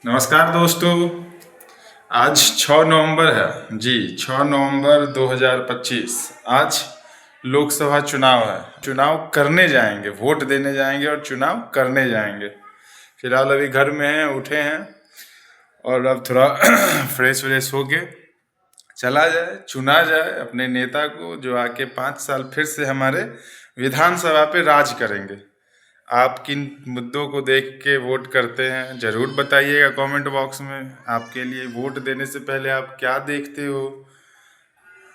नमस्कार दोस्तों। आज 6 नवंबर है जी। 6 नवंबर 2025। आज लोकसभा चुनाव है। चुनाव करने जाएंगे, वोट देने जाएंगे और चुनाव करने जाएंगे। फिलहाल अभी घर में हैं, उठे हैं और अब थोड़ा फ्रेश व्रेश होके चला जाए, चुना जाए अपने नेता को जो आके 5 साल फिर से हमारे विधानसभा पे राज करेंगे। आप किन मुद्दों को देख के वोट करते हैं ज़रूर बताइएगा कमेंट बॉक्स में। आपके लिए वोट देने से पहले आप क्या देखते हो?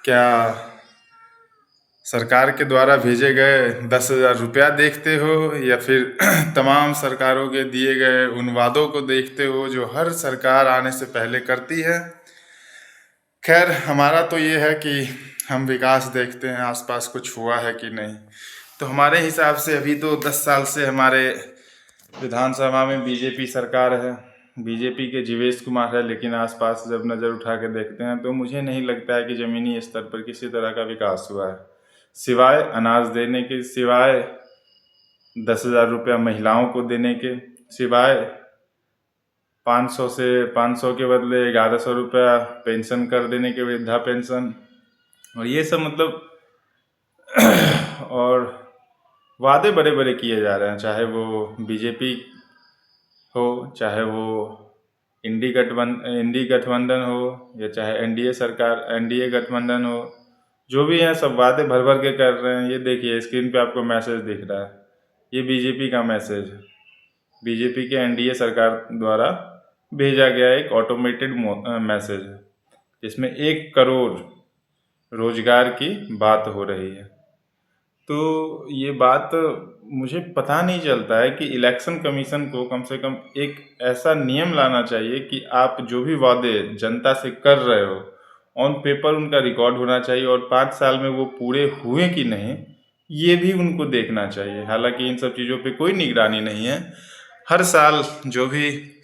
क्या सरकार के द्वारा भेजे गए 10,000 रुपया देखते हो, या फिर तमाम सरकारों के दिए गए उन वादों को देखते हो जो हर सरकार आने से पहले करती है? खैर, हमारा तो ये है कि हम विकास देखते हैं, आसपास कुछ हुआ है कि नहीं। तो हमारे हिसाब से अभी तो 10 साल से हमारे विधानसभा में बीजेपी सरकार है, बीजेपी के जीवेश कुमार है, लेकिन आसपास जब नज़र उठा के देखते हैं तो मुझे नहीं लगता है कि ज़मीनी स्तर पर किसी तरह का विकास हुआ है, सिवाय अनाज देने के, सिवाय 10,000 रुपया महिलाओं को देने के, सिवाय 500 से 500 के बदले 1,100 रुपया पेंशन कर देने के, वृद्धा पेंशन, और ये सब मतलब और वादे बड़े बड़े किए जा रहे हैं, चाहे वो बीजेपी हो, चाहे वो इंडी गठबंधन हो, या चाहे एनडीए सरकार, एनडीए गठबंधन हो, जो भी है सब वादे भर भर के कर रहे हैं। ये देखिए स्क्रीन पे आपको मैसेज दिख रहा है, ये बीजेपी का मैसेज है। बीजेपी के एनडीए सरकार द्वारा भेजा गया एक ऑटोमेटेड मैसेज है, जिसमें 1 करोड़ रोजगार की बात हो रही है। तो ये बात मुझे पता नहीं चलता है कि इलेक्शन कमीशन को कम से कम एक ऐसा नियम लाना चाहिए कि आप जो भी वादे जनता से कर रहे हो ऑन पेपर उनका रिकॉर्ड होना चाहिए, और 5 साल में वो पूरे हुए कि नहीं ये भी उनको देखना चाहिए। हालांकि इन सब चीज़ों पे कोई निगरानी नहीं है। हर साल जो भी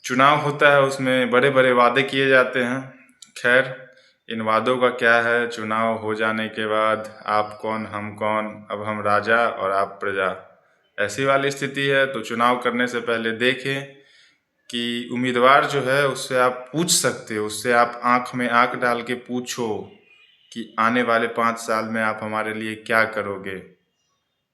चुनाव होता है उसमें बड़े बड़े वादे किए जाते हैं। खैर, इन वादों का क्या है, चुनाव हो जाने के बाद आप कौन हम कौन, अब हम राजा और आप प्रजा, ऐसी वाली स्थिति है। तो चुनाव करने से पहले देखें कि उम्मीदवार जो है उससे आप पूछ सकते हो, उससे आप आंख में आंख डाल के पूछो कि आने वाले 5 साल में आप हमारे लिए क्या करोगे।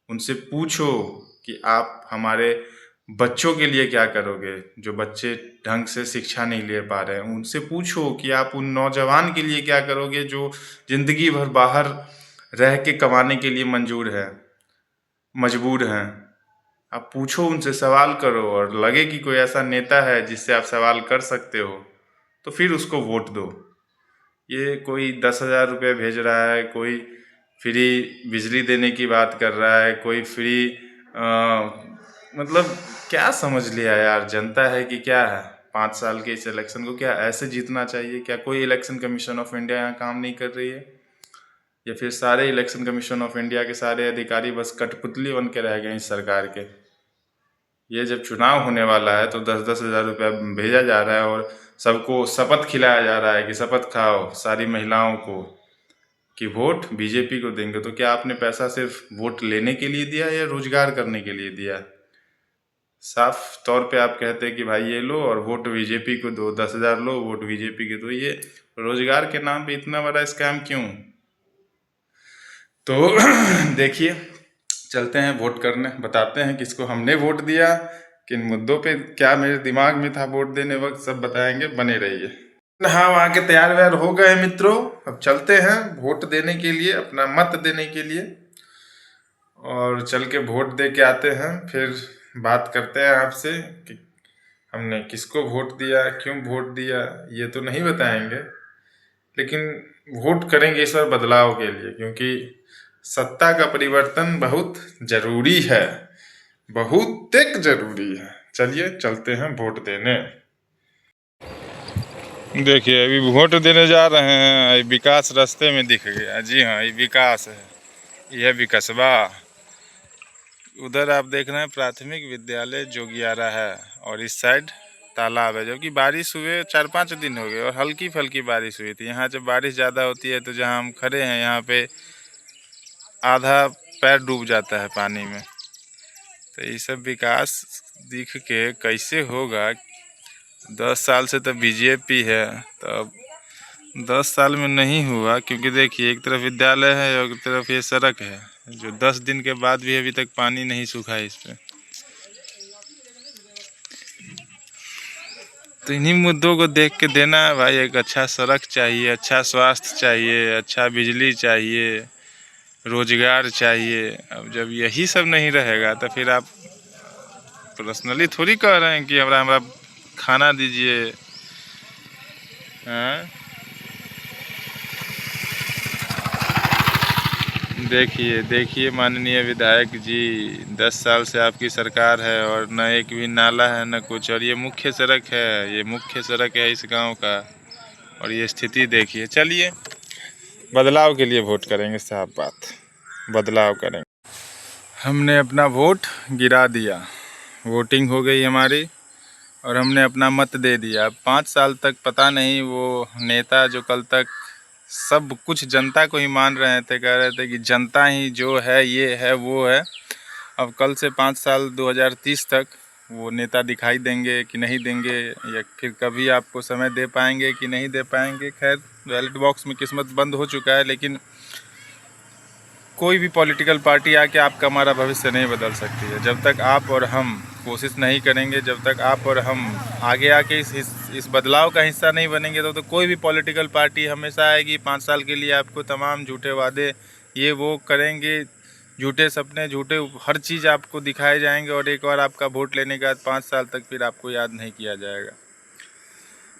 उनसे पूछो कि आप हमारे बच्चों के लिए क्या करोगे, जो बच्चे ढंग से शिक्षा नहीं ले पा रहे हैं। उनसे पूछो कि आप उन नौजवान के लिए क्या करोगे जो जिंदगी भर बाहर रह के कमाने के लिए मजबूर हैं। आप पूछो, उनसे सवाल करो, और लगे कि कोई ऐसा नेता है जिससे आप सवाल कर सकते हो तो फिर उसको वोट दो। ये कोई 10,000 रुपये भेज रहा है, कोई फ्री बिजली देने की बात कर रहा है, कोई फ्री मतलब क्या समझ लिया यार, जनता है कि क्या है? 5 साल के इस इलेक्शन को क्या ऐसे जीतना चाहिए? क्या कोई इलेक्शन कमीशन ऑफ इंडिया यहाँ काम नहीं कर रही है, या फिर सारे इलेक्शन कमीशन ऑफ इंडिया के सारे अधिकारी बस कठपुतली बन के रह गए इस सरकार के? ये जब चुनाव होने वाला है तो 10-10 हज़ार रुपया भेजा जा रहा है, और सबको शपथ खिलाया जा रहा है कि शपथ खाओ सारी महिलाओं को कि वोट बीजेपी को देंगे। तो क्या आपने पैसा सिर्फ वोट लेने के लिए दिया या रोजगार करने के लिए दिया? साफ तौर पे आप कहते हैं कि भाई ये लो और वोट बीजेपी को दो, 10,000 लो वोट बीजेपी के दो। ये रोजगार के नाम पे इतना बड़ा स्कैम क्यों? तो देखिए, चलते हैं वोट करने, बताते हैं किसको हमने वोट दिया, किन मुद्दों पे क्या मेरे दिमाग में था वोट देने वक्त, सब बताएंगे, बने रहिए। हाँ, वहाँ के तैयार व्यार हो गए मित्रों, अब चलते हैं वोट देने के लिए, अपना मत देने के लिए, और चल के वोट दे के आते हैं। फिर बात करते हैं आपसे कि हमने किसको वोट दिया, क्यों वोट दिया, ये तो नहीं बताएंगे, लेकिन वोट करेंगे इस बार बदलाव के लिए, क्योंकि सत्ता का परिवर्तन बहुत जरूरी है, बहुत एक जरूरी है। चलिए चलते हैं वोट देने। देखिए अभी वोट देने जा रहे हैं, ये विकास रास्ते में दिख गया। जी हाँ, ये विकास है, यह भी कस्बा। उधर आप देख रहे हैं प्राथमिक विद्यालय जोगियारा है, और इस साइड तालाब है। जबकि बारिश हुए 4-5 दिन हो गए और हल्की फल्की बारिश हुई थी। यहाँ जब बारिश ज़्यादा होती है तो जहाँ हम खड़े हैं यहाँ पे आधा पैर डूब जाता है पानी में। तो ये सब विकास दिख के कैसे होगा, 10 साल से तो बीजेपी है, तो अब 10 साल में नहीं हुआ, क्योंकि देखिए एक तरफ विद्यालय है और एक तरफ ये सड़क है, जो 10 दिन के बाद भी अभी तक पानी नहीं सूखा है इस पे। तो इन्हीं मुद्दों को देख के देना है भाई। एक अच्छा सड़क चाहिए, अच्छा स्वास्थ्य चाहिए, अच्छा बिजली चाहिए, रोजगार चाहिए। अब जब यही सब नहीं रहेगा तो फिर आप पर्सनली थोड़ी कह रहे हैं कि हमारा खाना दीजिए। हाँ, देखिए देखिए माननीय विधायक जी, 10 साल से आपकी सरकार है और न एक भी नाला है न कुछ, और ये मुख्य सड़क है, ये मुख्य सड़क है इस गांव का, और ये स्थिति देखिए। चलिए, बदलाव के लिए वोट करेंगे, साफ बात, बदलाव करेंगे। हमने अपना वोट गिरा दिया, वोटिंग हो गई हमारी और हमने अपना मत दे दिया। 5 साल तक पता नहीं वो नेता जो कल तक सब कुछ जनता को ही मान रहे थे, कह रहे थे कि जनता ही जो है, ये है, वो है, अब कल से 5 साल 2030 तक वो नेता दिखाई देंगे कि नहीं देंगे, या फिर कभी आपको समय दे पाएंगे कि नहीं दे पाएंगे। खैर, बैलेट बॉक्स में किस्मत बंद हो चुका है, लेकिन कोई भी पॉलिटिकल पार्टी आके आपका हमारा भविष्य नहीं बदल सकती है। जब तक आप और हम कोशिश नहीं करेंगे, जब तक आप और हम आगे आके इस बदलाव का हिस्सा नहीं बनेंगे, तो कोई भी पॉलिटिकल पार्टी हमेशा आएगी 5 साल के लिए आपको तमाम झूठे वादे ये वो करेंगे, झूठे सपने, झूठे हर चीज़ आपको दिखाए जाएंगे, और एक बार आपका वोट लेने के बाद 5 साल तक फिर आपको याद नहीं किया जाएगा।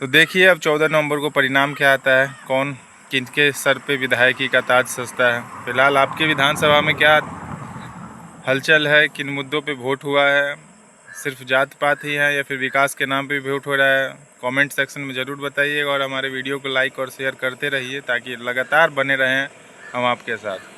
तो देखिए अब 14 नवंबर को परिणाम क्या आता है, कौन किनके सर पे विधायकी का ताज सजता है। फिलहाल आपके विधानसभा में क्या हलचल है, किन मुद्दों पे वोट हुआ है, सिर्फ जात पात ही है या फिर विकास के नाम पे वोट हो रहा है, कमेंट सेक्शन में ज़रूर बताइएगा, और हमारे वीडियो को लाइक और शेयर करते रहिए ताकि लगातार बने रहें हम आपके साथ।